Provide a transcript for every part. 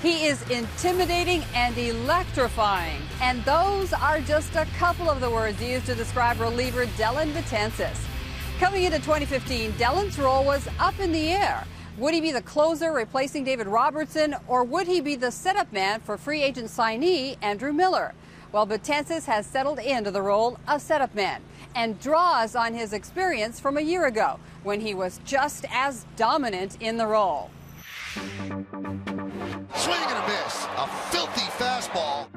He is intimidating and electrifying. And those are just a couple of the words used to describe reliever Dellin Betances. Coming into 2015, Dellin's role was up in the air. Would he be the closer replacing David Robertson, or would he be the setup man for free agent signee Andrew Miller? Well, Betances has settled into the role of setup man and draws on his experience from a year ago when he was just as dominant in the role. Swing and a miss. A filthy fastball.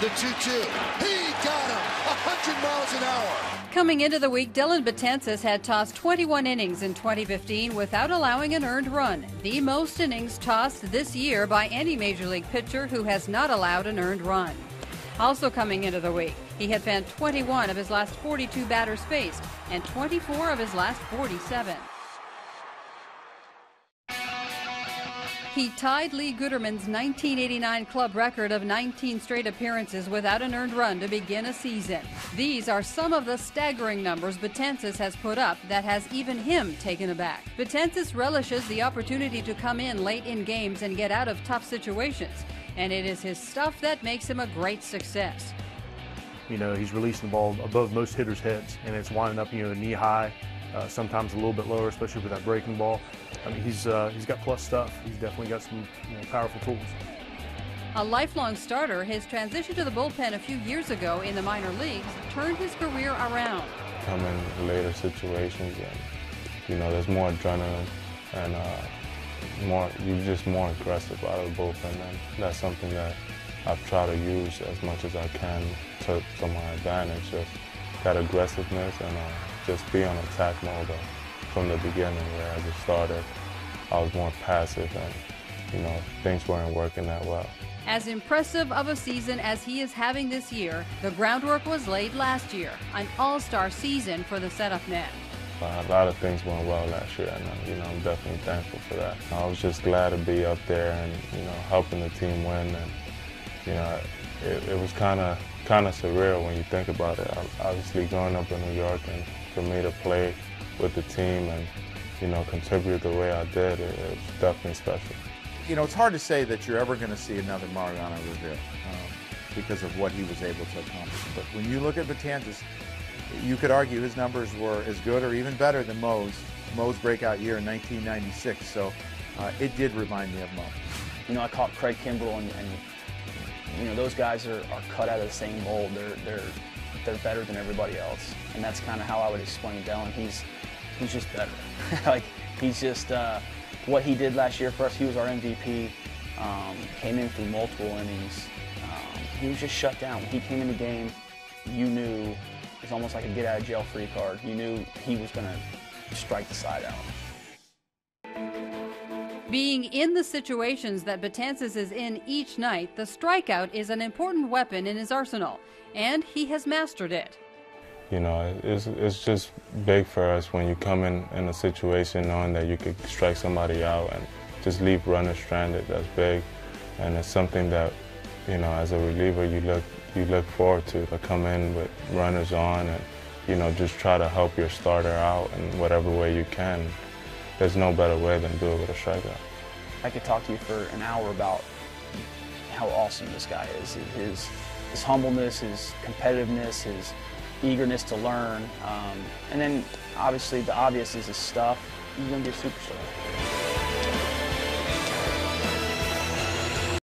The 2-2. He got him. 100 miles an hour. Coming into the week, Dellin Betances had tossed 21 innings in 2015 without allowing an earned run, the most innings tossed this year by any major league pitcher who has not allowed an earned run. Also coming into the week, he had been 21 of his last 42 batters faced and 24 of his last 47. He tied Lee Gooderman's 1989 club record of 19 straight appearances without an earned run to begin a season. These are some of the staggering numbers Betances has put up that has even him taken aback. Betances relishes the opportunity to come in late in games and get out of tough situations, and it is his stuff that makes him a great success. You know, he's releasing the ball above most hitters' heads, and it's winding up, knee high, sometimes a little bit lower, especially with that breaking ball. I mean, he's got plus stuff. He's definitely got some powerful tools. A lifelong starter, his transition to the bullpen a few years ago in the minor leagues turned his career around. Come in later situations, and there's more adrenaline, and you're just more aggressive out of the bullpen, and that's something that I've tried to use as much as I can to my advantage. Just that aggressiveness and just be on attack mode. From the beginning, where I just started, I was more passive, and things weren't working that well. As impressive of a season as he is having this year, the groundwork was laid last year, an all-star season for the setup man. A lot of things went well last year, and I'm definitely thankful for that. I was just glad to be up there and helping the team win, and it was kind of surreal when you think about it. Obviously, growing up in New York, and for me to play with the team and contribute the way I did, it was definitely special. It's hard to say that you're ever going to see another Mariano Rivera because of what he was able to accomplish. But when you look at Betances, you could argue his numbers were as good or even better than Mo's breakout year in 1996. So it did remind me of Mo. I caught Craig Kimbrell, and those guys are cut out of the same mold. They're better than everybody else, and that's kind of how I would explain Dellin. He's just better. He's just what he did last year for us. He was our MVP. Came in through multiple innings. He was just shut down. When he came in the game, you knew it was almost like a get out of jail free card. You knew he was going to strike the side out. Being in the situations that Betances is in each night, the strikeout is an important weapon in his arsenal, and he has mastered it. It's just big for us when you come in a situation knowing that you could strike somebody out and just leave runners stranded. That's big, and it's something that, as a reliever, you look forward to come in with runners on and, just try to help your starter out in whatever way you can. There's no better way than do it with a strikeout. I could talk to you for an hour about how awesome this guy is. His humbleness, his competitiveness, his eagerness to learn, and then obviously the obvious is his stuff. He's going to be a superstar.